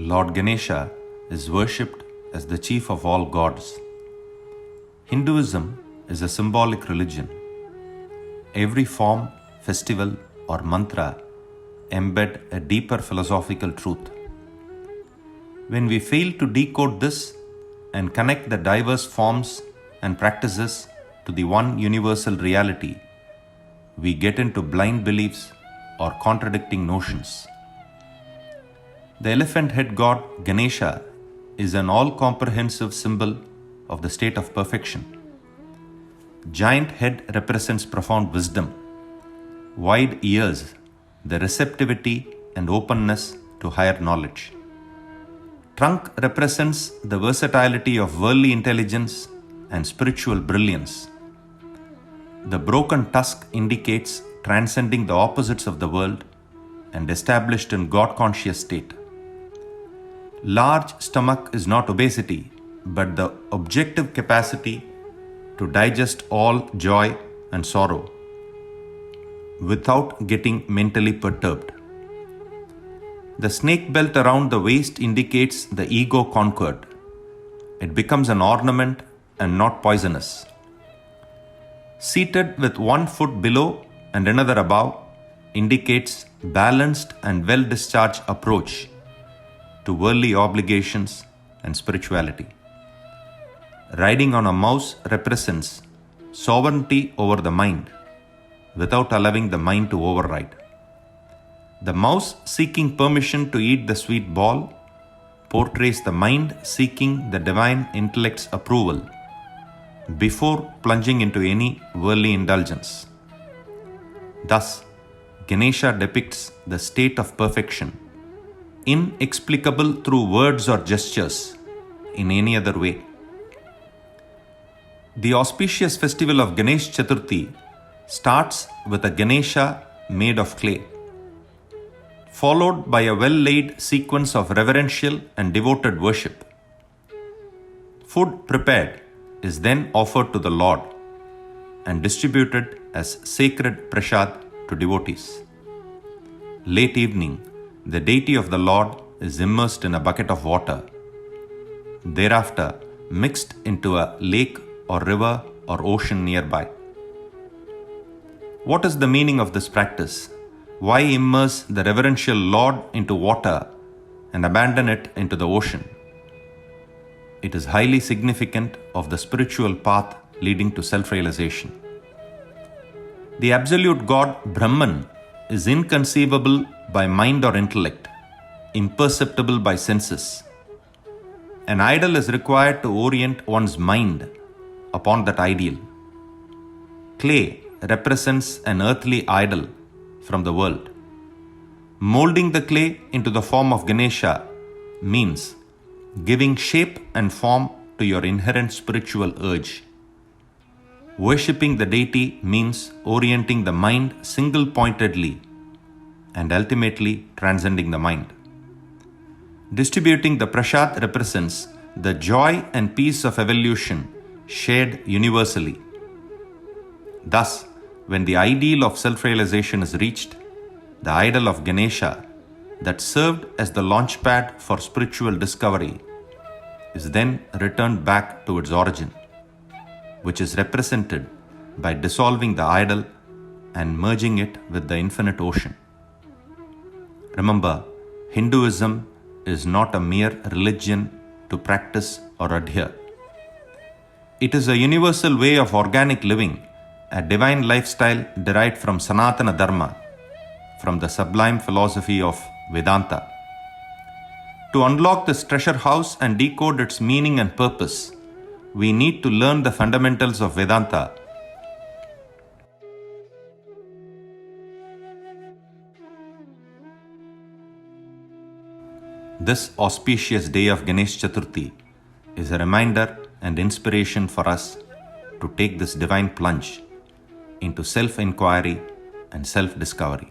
Lord Ganesha is worshipped as the chief of all gods. Hinduism is a symbolic religion. Every form, festival, or mantra embed a deeper philosophical truth. When we fail to decode this and connect the diverse forms and practices to the one universal reality, we get into blind beliefs or contradicting notions. The elephant head god Ganesha is an all-comprehensive symbol of the state of perfection. Giant head represents profound wisdom. Wide ears, the receptivity and openness to higher knowledge. Trunk represents the versatility of worldly intelligence and spiritual brilliance. The broken tusk indicates transcending the opposites of the world and established in God-conscious state. Large stomach is not obesity, but the objective capacity to digest all joy and sorrow without getting mentally perturbed. The snake belt around the waist indicates the ego conquered. It becomes an ornament and not poisonous. Seated with one foot below and another above indicates balanced and well-discharged approach to worldly obligations and spirituality. Riding on a mouse represents sovereignty over the mind without allowing the mind to override. The mouse seeking permission to eat the sweet ball portrays the mind seeking the divine intellect's approval before plunging into any worldly indulgence. Thus, Ganesha depicts the state of perfection, inexplicable through words or gestures in any other way. The auspicious festival of Ganesh Chathurthi starts with a Ganesha made of clay, followed by a well-laid sequence of reverential and devoted worship. Food prepared is then offered to the Lord and distributed as sacred prasad to devotees. Late evening, the deity of the Lord is immersed in a bucket of water, thereafter mixed into a lake or river or ocean nearby. What is the meaning of this practice? Why immerse the reverential Lord into water and abandon it into the ocean? It is highly significant of the spiritual path leading to self-realization. The absolute God, Brahman, is inconceivable by mind or intellect, imperceptible by senses. An idol is required to orient one's mind upon that ideal. Clay represents an earthly idol from the world. Molding the clay into the form of Ganesha means giving shape and form to your inherent spiritual urge. Worshipping the deity means orienting the mind single-pointedly and ultimately transcending the mind. Distributing the prasad represents the joy and peace of evolution shared universally. Thus, when the ideal of self-realization is reached, the idol of Ganesha that served as the launchpad for spiritual discovery is then returned back to its origin, which is represented by dissolving the idol and merging it with the infinite ocean. Remember, Hinduism is not a mere religion to practice or adhere. It is a universal way of organic living, a divine lifestyle derived from Sanatana Dharma, from the sublime philosophy of Vedanta. To unlock this treasure house and decode its meaning and purpose, we need to learn the fundamentals of Vedanta. This auspicious day of Ganesh Chathurthi is a reminder and inspiration for us to take this divine plunge into self-inquiry and self-discovery.